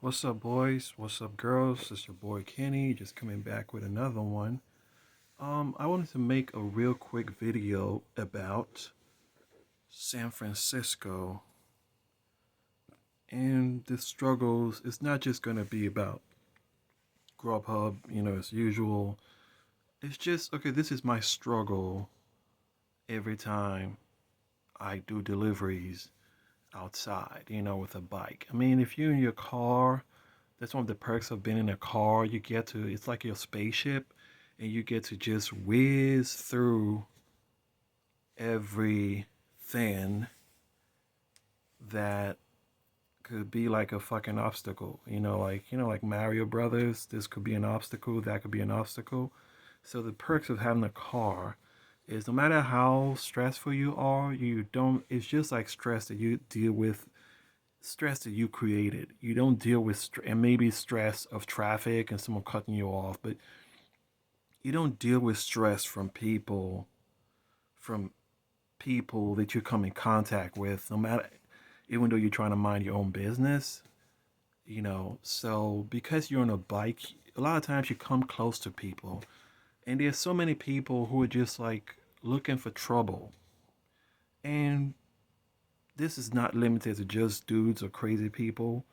What's up, boys? What's up, girls? It's your boy Kenny, just coming back with another one. I wanted to make a real quick video about San Francisco and the struggles. It's not just gonna be about Grubhub, as usual. It's just okay. This is my struggle every time I do deliveries outside, with a bike. I mean, if you're in your car, that's one of the perks of being in a car. You get to, it's like your spaceship, and you get to just whiz through everything that could be like a fucking obstacle. Like Mario Brothers, this could be an obstacle, that could be an obstacle. So the perks of having a car is no matter how stressful you are, you don't, it's just like stress that you deal with, stress that you created. You don't deal with and maybe stress of traffic and someone cutting you off, but you don't deal with stress from people that you come in contact with, no matter, even though you're trying to mind your own business. So because you're on a bike, a lot of times you come close to people, and there's so many people who are just like looking for trouble. And this is not limited to just dudes or crazy people.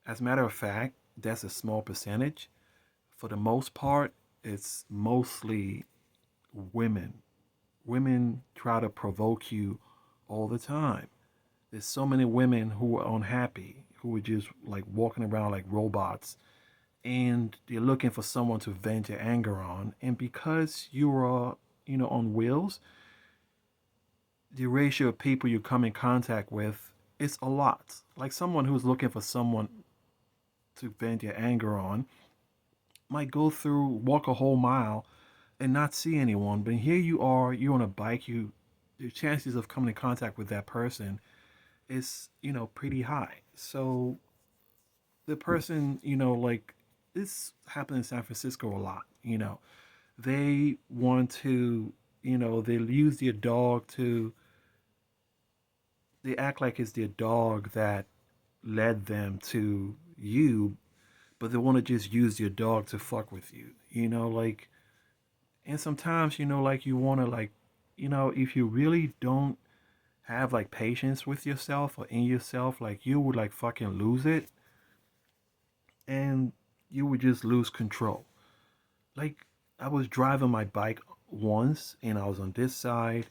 As a matter of fact, that's a small percentage. For the most part, it's mostly women. Women try to provoke you all the time. There's so many women who are unhappy, who are just like walking around like robots, and they're looking for someone to vent their anger on. And because you are, on wheels, the ratio of people you come in contact with is a lot. Like someone who's looking for someone to vent their anger on might walk a whole mile and not see anyone. But here you are, you're on a bike, the chances of coming in contact with that person is, pretty high. So the person, like this happened in San Francisco a lot. They want to, they use their dog to, they act like it's their dog that led them to you, but they want to just use your dog to fuck with you. Like, and sometimes, like you want to like, if you really don't have like patience with yourself or in yourself, like you would like fucking lose it, and you would just lose control. Like I was driving my bike once and I was on this side,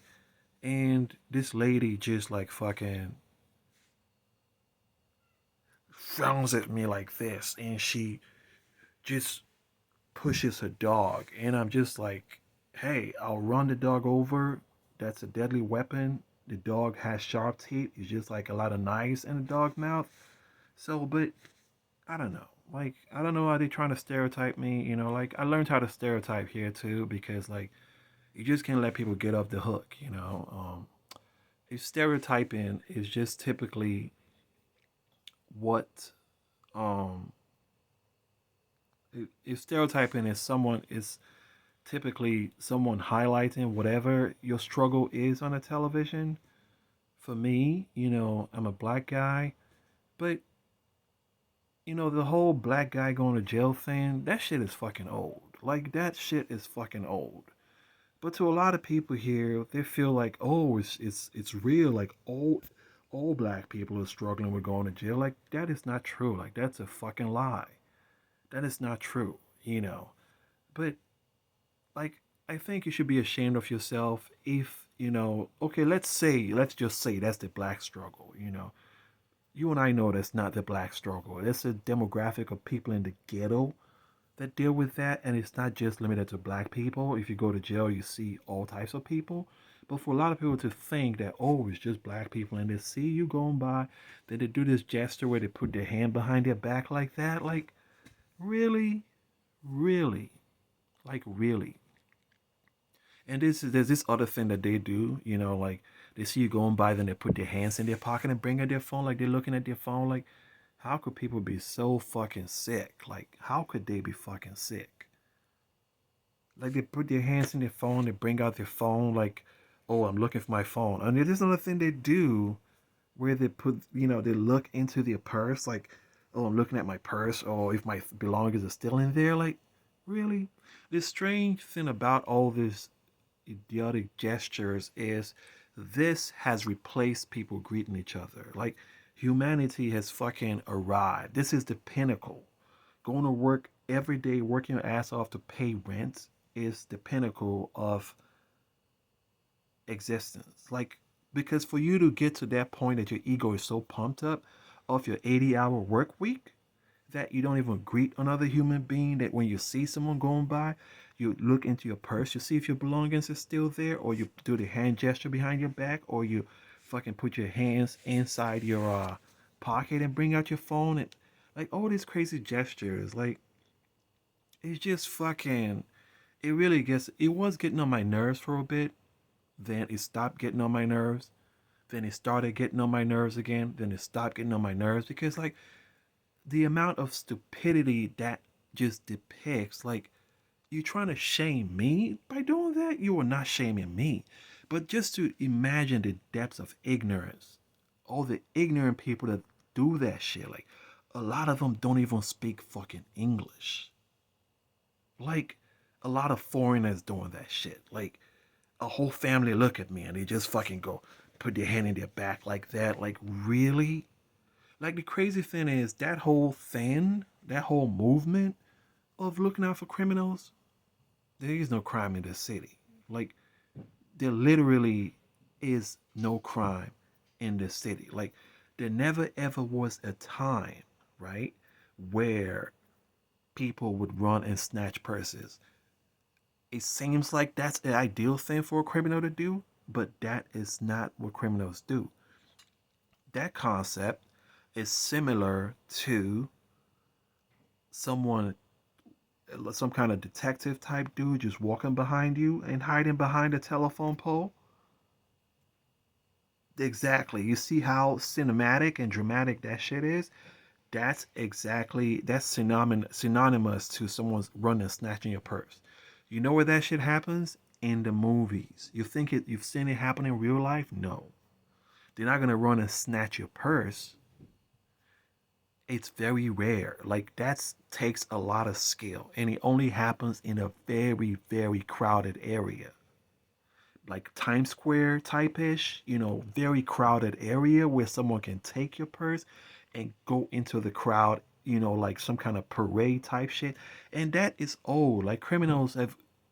and this lady just like fucking frowns at me like this, and she just pushes her dog, and I'm just like, hey, I'll run the dog over. That's a deadly weapon. The dog has sharp teeth. It's just like a lot of knives in the dog mouth. So, but I don't know. Like, I don't know how they're trying to stereotype me. Like I learned how to stereotype here too, because like you just can't let people get off the hook. If stereotyping is just typically what um if stereotyping is someone is typically someone highlighting whatever your struggle is on a television. For me, I'm a black guy, but the whole black guy going to jail thing, that shit is fucking old. Like that shit is fucking old. But to a lot of people here, they feel like, oh, it's real. Like all black people are struggling with going to jail. Like that is not true. Like that's a fucking lie. That is not true. But like I think you should be ashamed of yourself if, okay, let's just say that's the black struggle. You and I know that's not the black struggle. It's a demographic of people in the ghetto that deal with that, and it's not just limited to black people. If you go to jail, you see all types of people. But for a lot of people to think that, oh, it's just black people, and they see you going by, then they do this gesture where they put their hand behind their back like that, like really, really, like really. And there's this other thing that they do, like they see you going by, then they put their hands in their pocket and bring out their phone, like they're looking at their phone, like how could people be so fucking sick? Like how could they be fucking sick? Like they put their hands in their phone, they bring out their phone, like, oh, I'm looking for my phone. And there's another thing they do where they put, they look into their purse, like oh, I'm looking at my purse, or if my belongings are still in there. Like, really? The strange thing about all these idiotic gestures is this has replaced people greeting each other. Like, humanity has fucking arrived. This is the pinnacle. Going to work every day, working your ass off to pay rent is the pinnacle of existence. Like, because for you to get to that point that your ego is so pumped up of your 80-hour work week that you don't even greet another human being, that when you see someone going by, you look into your purse, you see if your belongings are still there, or you do the hand gesture behind your back, or you fucking put your hands inside your pocket and bring out your phone, and like all these crazy gestures. Like, it's just fucking, it really gets, it was getting on my nerves for a bit, then it stopped getting on my nerves. Then it started getting on my nerves again. Then it stopped getting on my nerves because, like, the amount of stupidity that just depicts, like, you trying to shame me by doing that? You are not shaming me. But just to imagine the depths of ignorance, all the ignorant people that do that shit, like, a lot of them don't even speak fucking English. Like, a lot of foreigners doing that shit. Like, a whole family look at me and they just fucking go put their hand in their back like that. Like, really? Like, the crazy thing is that whole thing, that whole movement of looking out for criminals, there is no crime in this city. Like, there literally is no crime in this city. Like, there never ever was a time, right, where people would run and snatch purses. It seems like that's the ideal thing for a criminal to do, but that is not what criminals do. That concept is similar to someone, some kind of detective type dude just walking behind you and hiding behind a telephone pole. Exactly. You see how cinematic and dramatic that shit is? That's synonymous to someone's running and snatching your purse. You know where that shit happens? In the movies. You've seen it happen in real life? No. They're not gonna run and snatch your purse. It's very rare. Like, that takes a lot of skill, and it only happens in a very, very crowded area, like Times Square type ish. Very crowded area where someone can take your purse and go into the crowd. Like some kind of parade type shit, and that is old. Like, criminals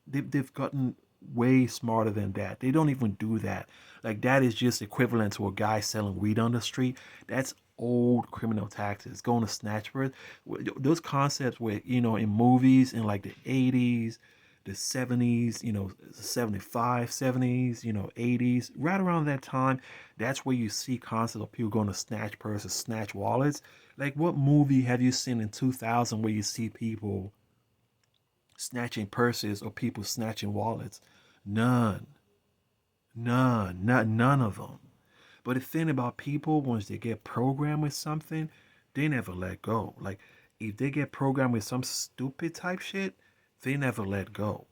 they've gotten way smarter than that. They don't even do that. Like, that is just equivalent to a guy selling weed on the street. That's old criminal tactics. Going to snatch birds. Those concepts where, in movies in like the 80s, the 70s, 75, 70s, 80s, right around that time, that's where you see concepts of people going to snatch purses, snatch wallets. Like, what movie have you seen in 2000 where you see people snatching purses or people snatching wallets? None. None. None of them. But the thing about people, once they get programmed with something, they never let go. Like, if they get programmed with some stupid type shit, they never let go.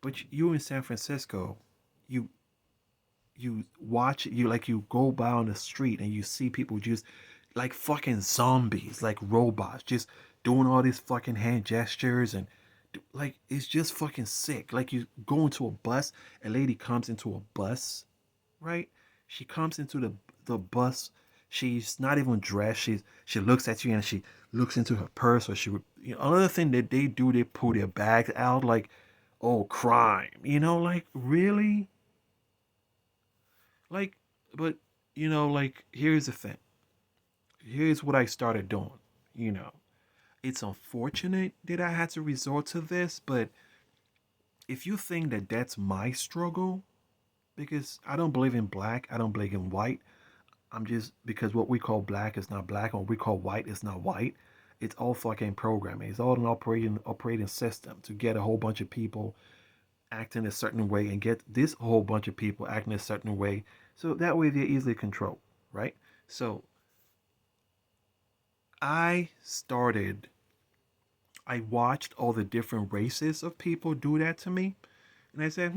But you in San Francisco, you you watch, you go by on the street and you see people just like fucking zombies, like robots, just doing all these fucking hand gestures and like, it's just fucking sick. Like, you go into a bus, a lady comes into a bus, right? She comes into the bus. She's not even dressed. She looks at you and she looks into her purse, or another thing that they do, they pull their bags out like, oh, crime. Like, really? Like, but like, here's the thing. Here's what I started doing. You know, it's unfortunate that I had to resort to this, but if you think that that's my struggle, because I don't believe in black, I don't believe in white. I'm just, because what we call black is not black, and what we call white is not white. It's all fucking programming. It's all an operating system to get a whole bunch of people acting a certain way and get this whole bunch of people acting a certain way, so that way they're easily controlled, right? So I started, I watched all the different races of people do that to me, and I said,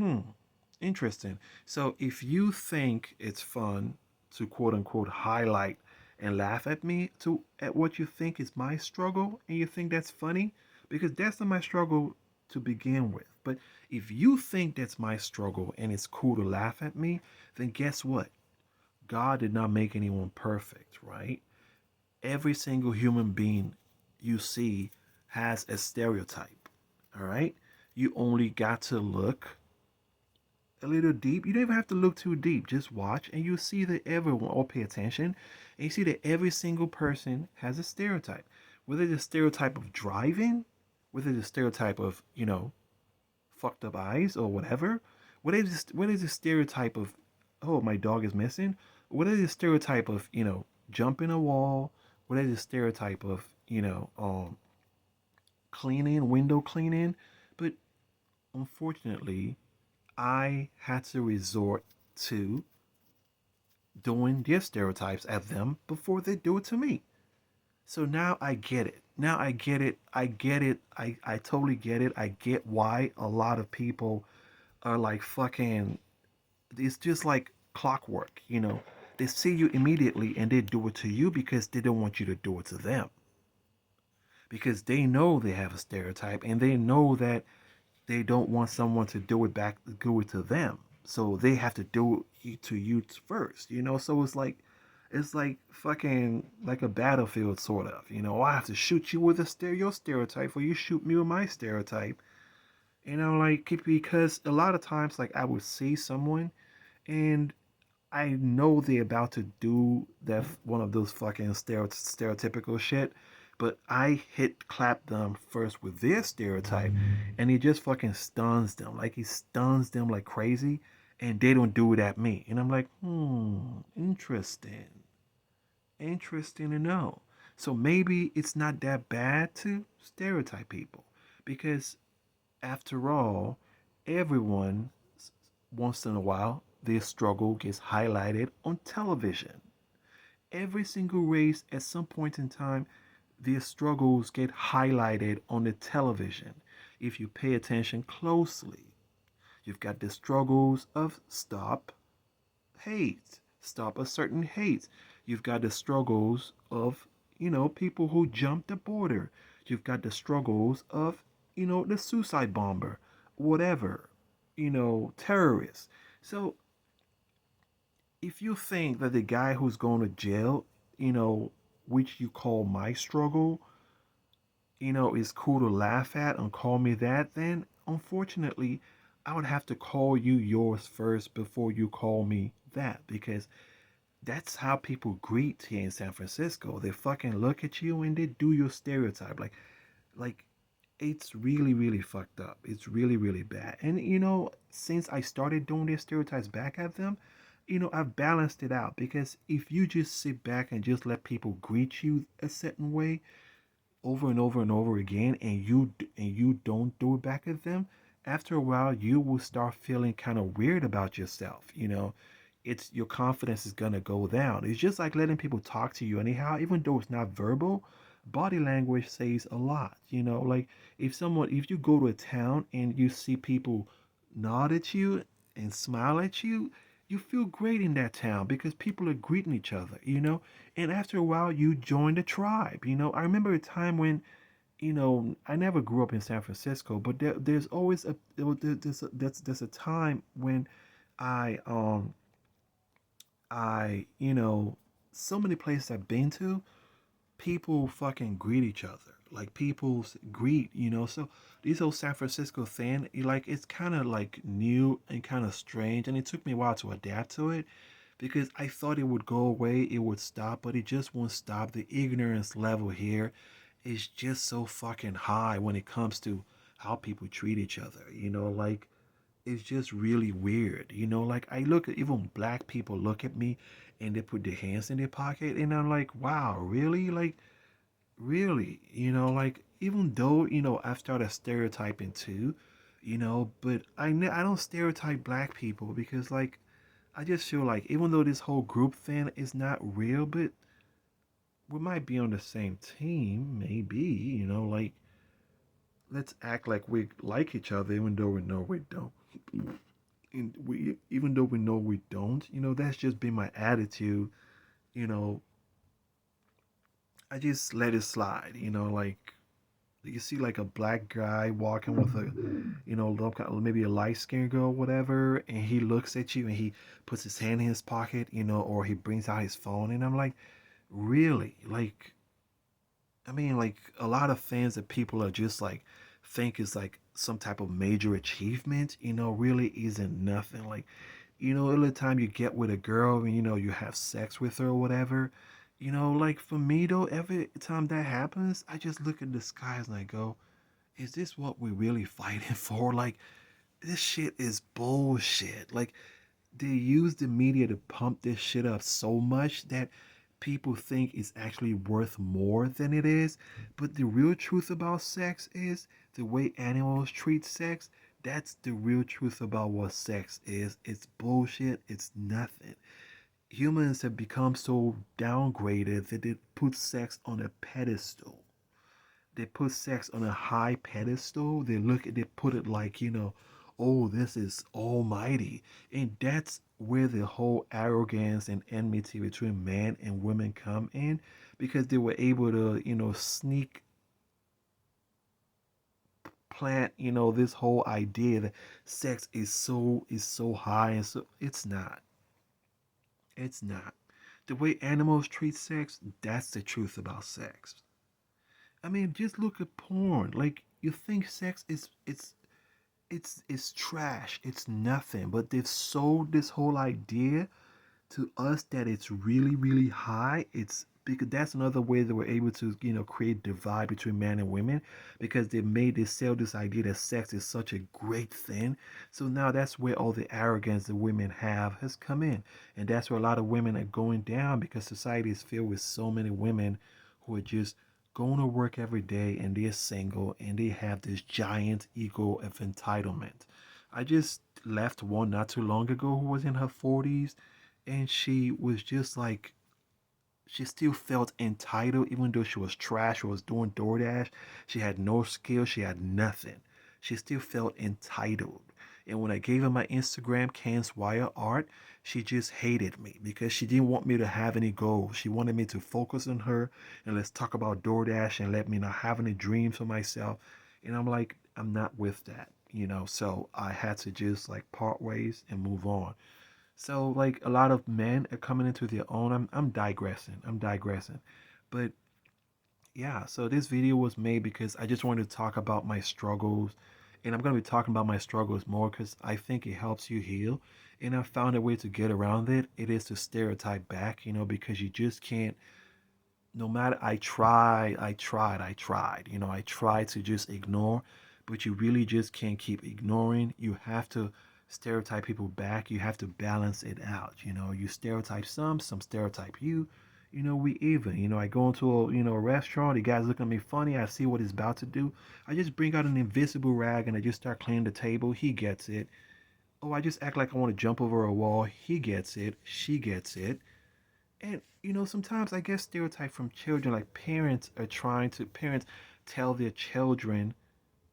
interesting. So if you think it's fun to quote unquote highlight and laugh at me to at what you think is my struggle and you think that's funny, because that's not my struggle to begin with. But if you think that's my struggle and it's cool to laugh at me, then guess what? God did not make anyone perfect, right? Every single human being you see has a stereotype, all right? You only got to look a little deep. You don't even have to look too deep. Just watch and you see that everyone, or pay attention, and you see that every single person has a stereotype. Whether it's a stereotype of driving, whether it's a stereotype of, fucked up eyes or whatever, what is the stereotype of, oh, my dog is missing? What is the stereotype of, jumping a wall? What is the stereotype of, cleaning, window cleaning? But unfortunately, I had to resort to doing their stereotypes at them before they do it to me. So now I get it. Now I get it. I get it. I totally get it. I get why a lot of people are like fucking. It's just like clockwork, They see you immediately and they do it to you because they don't want you to do it to them. Because they know they have a stereotype and they know that they don't want someone to do it back, do it to them. So they have to do it to you first, So it's like fucking like a battlefield, sort of. I have to shoot you with your stereotype, or you shoot me with my stereotype. Like because a lot of times, like I would see someone, and I know they're about to do that one of those fucking stereotypical shit, but I hit clap them first with their stereotype, and he just fucking stuns them. Like he stuns them like crazy, and they don't do it at me. And I'm like, interesting. Interesting to know. So maybe it's not that bad to stereotype people, because after all, everyone once in a while their struggle gets highlighted on television. Every single race at some point in time, their struggles get highlighted on the television. If you pay attention closely, you've got the struggles of stop hate, stop a certain hate. You've got the struggles of, people who jump the border. You've got the struggles of, the suicide bomber, whatever, terrorists. So if you think that the guy who's going to jail, which you call my struggle, is cool to laugh at and call me that, then unfortunately, I would have to call you yours first before you call me that, because that's how people greet here in San Francisco. They fucking look at you and they do your stereotype. Like it's really, really fucked up. It's really, really bad. And since I started doing these stereotypes back at them, I've balanced it out, because if you just sit back and just let people greet you a certain way over and over and over again, and you don't do it back at them, after a while you will start feeling kind of weird about yourself. It's your confidence is gonna go down. It's just like letting people talk to you anyhow, even though it's not verbal. Body language says a lot. Like if you go to a town and you see people nod at you and smile at you, you feel great in that town because people are greeting each other. And after a while, you join the tribe. I remember a time when, I never grew up in San Francisco, but there's always there's a time when I so many places I've been to, people fucking greet each other. Like people greet. So these whole San Francisco thing, like it's kind of like new and kind of strange, and it took me a while to adapt to it, because I thought it would go away, it would stop, but it just won't stop. The ignorance level here is just so fucking high when it comes to how people treat each other. Like it's just really weird. Like I look at even black people look at me and they put their hands in their pocket, and I'm like, wow, really? Like really? Like even though, I've started stereotyping too, but I don't stereotype black people, because like I just feel like even though this whole group thing is not real, but we might be on the same team, maybe, like let's act like we like each other even though we know we don't. And even though we know we don't, that's just been my attitude, you know, I just let it slide. Like you see like a black guy walking with a, maybe a light skinned girl, whatever, and he looks at you and he puts his hand in his pocket, or he brings out his phone, and I'm like, really? Like, I mean, like a lot of things that people are just like think is like some type of major achievement, really isn't nothing. Like, every time you get with a girl and you have sex with her or whatever, like for me though, every time that happens, I just look at the skies and I go, is this what we're really fighting for? Like, this shit is bullshit. Like, they use the media to pump this shit up so much that people think it's actually worth more than it is. But the real truth about sex is the way animals treat sex. That's the real truth about what sex is. It's bullshit. It's nothing. Humans have become so downgraded that they put sex on a pedestal. They put sex on a high pedestal. They put it like, oh, this is almighty. And that's where the whole arrogance and enmity between men and women come in, because they were able to, sneak plant, this whole idea that sex is so high, and so it's not. It's not. The way animals treat sex, that's the truth about sex. I mean, just look at porn. Like, you think sex is it's trash. It's nothing. But they've sold this whole idea to us that it's really, really high. It's because that's another way that we're able to, create divide between men and women, because they sell this idea that sex is such a great thing. So now that's where all the arrogance that women have has come in. And that's where a lot of women are going down, because society is filled with so many women who are just going to work every day and they're single and they have this giant ego of entitlement. I just left one not too long ago who was in her 40s, and she was just like, she still felt entitled even though she was trash, she was doing DoorDash, she had no skill, she had nothing. She still felt entitled. And when I gave her my Instagram, Can's Wire Art, she just hated me because she didn't want me to have any goals. She wanted me to focus on her and let's talk about DoorDash and let me not have any dreams for myself. And I'm like, I'm not with that, so I had to just like part ways and move on. So like a lot of men are coming into their own. I'm digressing. I'm digressing. But yeah, so this video was made because I just wanted to talk about my struggles. And I'm going to be talking about my struggles more because I think it helps you heal. And I found a way to get around it. It is to stereotype back, because you just can't, no matter, I tried to just ignore, but you really just can't keep ignoring. You have to stereotype people back. You have to balance it out. You stereotype some stereotype you. We even. I go into a restaurant. The guy's looking at me funny. I see what he's about to do. I just bring out an invisible rag and I just start cleaning the table. He gets it. Oh, I just act like I want to jump over a wall. He gets it. She gets it. And sometimes I get stereotyped from children, like parents tell their children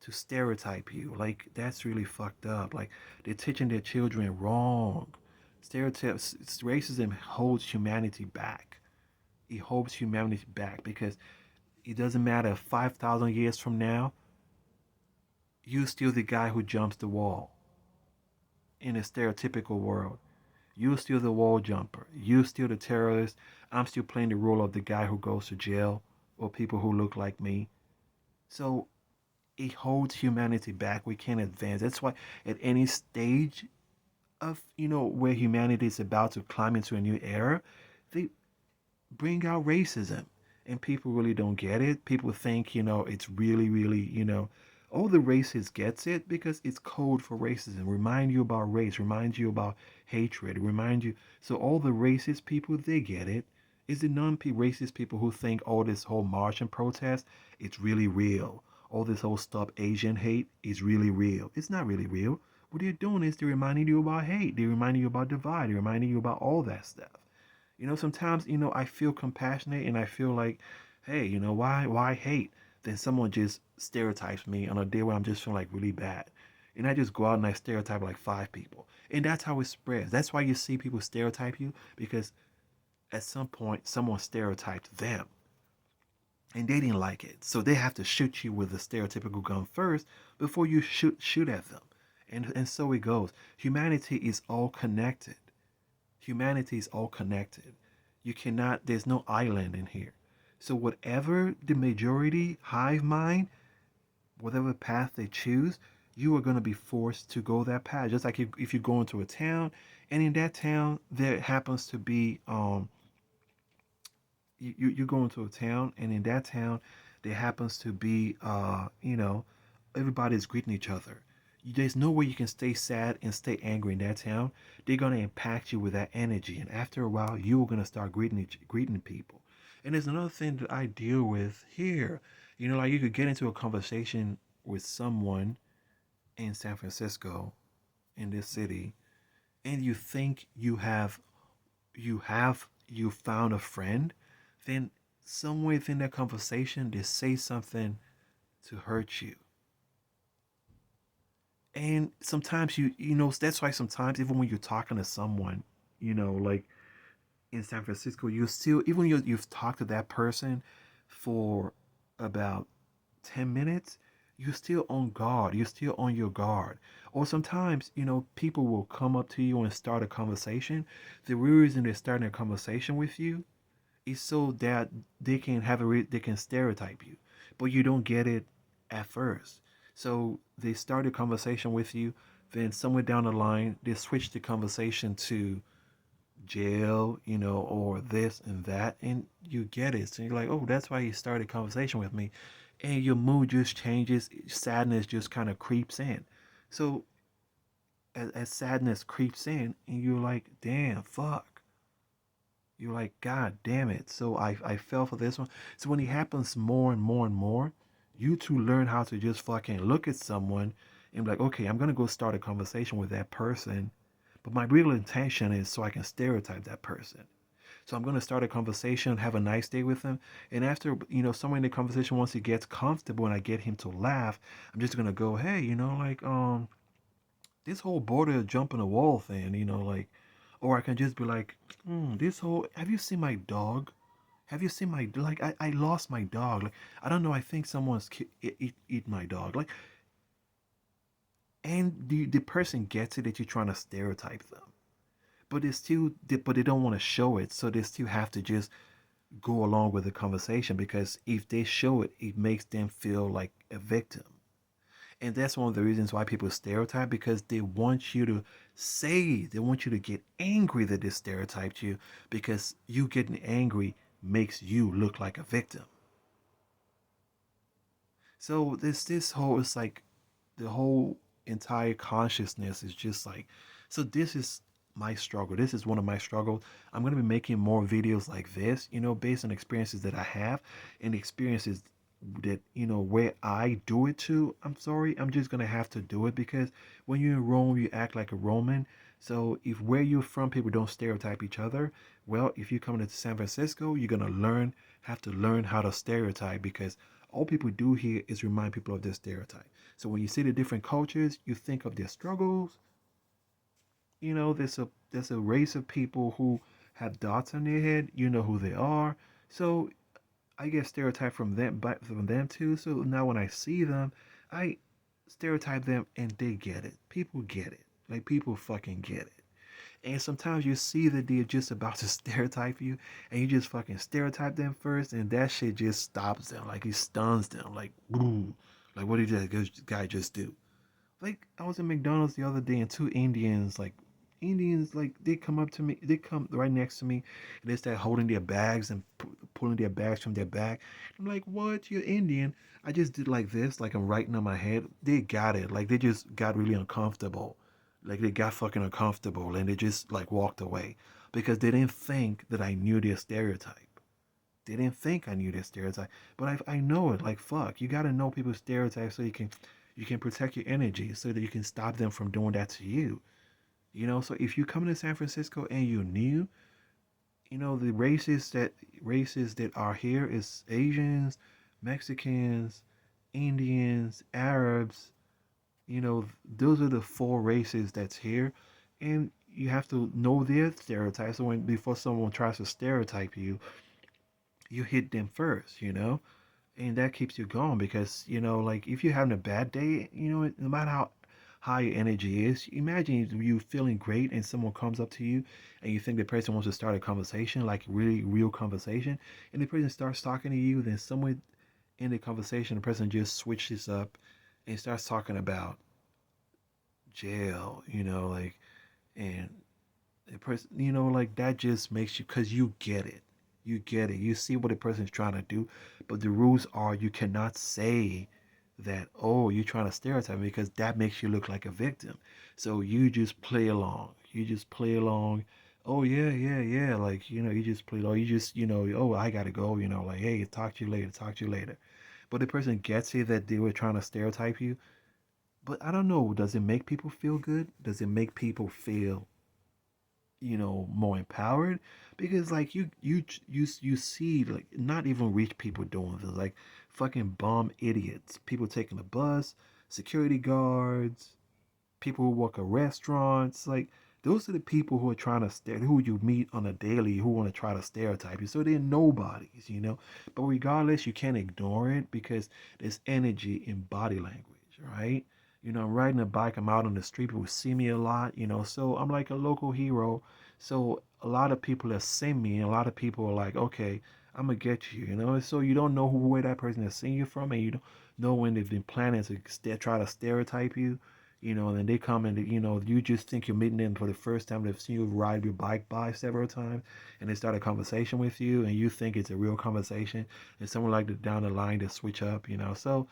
to stereotype you. Like, that's really fucked up. Like, they're teaching their children wrong. Stereotypes, racism holds humanity back. It holds humanity back because it doesn't matter 5,000 years from now, you're still the guy who jumps the wall in a stereotypical world. You're still the wall jumper. You're still the terrorist. I'm still playing the role of the guy who goes to jail or people who look like me. So it holds humanity back. We can't advance. That's why at any stage of, where humanity is about to climb into a new era, they bring out racism. And people really don't get it. People think, it's really, really, all the races gets it because it's code for racism. Remind you about race, remind you about hatred, remind you. So all the racist people, they get it. It's the non-racist people who think all this whole march and protest, it's really real. All this whole stop Asian hate is really real. It's not really real. What they're doing is they're reminding you about hate. They're reminding you about divide. They're reminding you about all that stuff. Sometimes, I feel compassionate and I feel like, hey, why hate? Then someone just stereotypes me on a day where I'm just feeling like really bad. And I just go out and I stereotype like five people. And that's how it spreads. That's why you see people stereotype you, because at some point someone stereotyped them. and they didn't like it. So they have to shoot you with a stereotypical gun first before you shoot at them. And so it goes. Humanity is all connected. Humanity is all connected. You cannot, there's no island in here. So whatever the majority hive mind, whatever path they choose, you are going to be forced to go that path. Just like if you go into a town, and in that town there happens to be you go into a town, and in that town there happens to be everybody's greeting each other. There's no way you can stay sad and stay angry in that town. They're gonna impact you with that energy, and after a while you're gonna start greeting people. And there's another thing that I deal with here. Like you could get into a conversation with someone in San Francisco, in this city, and you think you found a friend, then somewhere within that conversation they say something to hurt you. And sometimes that's why sometimes even when you're talking to someone, like in San Francisco, you still, even when you've talked to that person for about 10 minutes, you're still on guard. You're still on your guard. Or sometimes, people will come up to you and start a conversation. The reason they're starting a conversation with you is so that they can stereotype you, but you don't get it at first. So they start a conversation with you, then somewhere down the line they switch the conversation to jail, or this and that, and you get it. So you're like, oh, that's why you started a conversation with me, and your mood just changes. Sadness just kind of creeps in. So as sadness creeps in, and you're like, damn, fuck, you're like, God damn it. So I fell for this one. So when it happens more and more and more, you to learn how to just fucking look at someone and be like, okay, I'm gonna go start a conversation with that person, but my real intention is so I can stereotype that person. So I'm gonna start a conversation, have a nice day with them, and after somewhere in the conversation, once he gets comfortable and I get him to laugh, I'm just gonna go, hey, like this whole border jumping a wall thing, like, or I can just be like, this whole, have you seen my dog? Have you seen my, like, I lost my dog. Like, I don't know, I think someone's eat my dog. Like, and the person gets it that you're trying to stereotype them. But they don't want to show it, so they still have to just go along with the conversation because if they show it, it makes them feel like a victim. And that's one of the reasons why people stereotype, because they want you to they want you to get angry that they stereotyped you, because you getting angry makes you look like a victim. So this whole, it's like the whole entire consciousness is just like, so this is my struggle. This is one of my struggles. I'm going to be making more videos like this, based on experiences that I have and experiences that, where I do it too. I'm sorry, I'm just going to have to do it because when you're in Rome, you act like a Roman. So if where you're from, people don't stereotype each other, well, if you come to San Francisco, you're going to have to learn how to stereotype, because all people do here is remind people of their stereotype. So when you see the different cultures, you think of their struggles. There's a race of people who have dots on their head. You know who they are. So I get stereotyped from them too. So now when I see them, I stereotype them, and they get it. People get it. Like, people fucking get it. And sometimes you see that they're just about to stereotype you, and you just fucking stereotype them first, and that shit just stops them. Like, it stuns them. Like, ooh, like, what did this guy just do? Like, I was in McDonald's the other day, and two Indians, like, they come up to me, they come right next to me, and they start holding their bags and pulling their bags from their back. I'm like, what? You're Indian? I just did like this, like I'm writing on my head. They got it. Like, they just got really uncomfortable. Like, they got fucking uncomfortable, and they just like walked away because they didn't think that I knew their stereotype. They didn't think I knew their stereotype, but I know it. Like, fuck, you gotta know people's stereotypes so you can protect your energy, so that you can stop them from doing that to you. So if you come to San Francisco and you're new, the races that are here is Asians, Mexicans, Indians, Arabs. Those are the four races that's here, and you have to know their stereotypes. So before someone tries to stereotype you, you hit them first. and that keeps you going because like if you're having a bad day, no matter how high your energy is, imagine you feeling great and someone comes up to you and you think the person wants to start a conversation, like really real conversation, and the person starts talking to you, then somewhere in the conversation the person just switches up and starts talking about jail, like, and the person, like that just makes you, because you get it. You get it. You see what the person's trying to do, but the rules are you cannot say that, oh, you're trying to stereotype me, because that makes you look like a victim. So you just play along. You just play along. Oh yeah, yeah, yeah. Like, you just play along. You just, oh, I gotta go, like, hey, talk to you later, talk to you later. But the person gets it that they were trying to stereotype you. But I don't know, does it make people feel good? Does it make people feel more empowered? Because like you see, like, not even rich people doing this, like fucking bomb idiots, people taking the bus, security guards, people who work at restaurants, like those are the people who are trying to who you meet on a daily, who want to try to stereotype you. So they're nobodies. But regardless, you can't ignore it because there's energy in body language, right? I'm riding a bike, I'm out on the street, people see me a lot. So I'm like a local hero. So a lot of people have seen me, and a lot of people are like, okay, I'm gonna get you. So you don't know where that person has seen you from, and you don't know when they've been planning to try to stereotype you. And then they come and you just think you're meeting them for the first time. They've seen you ride your bike by several times, and they start a conversation with you, and you think it's a real conversation, and someone like down the line to switch up. So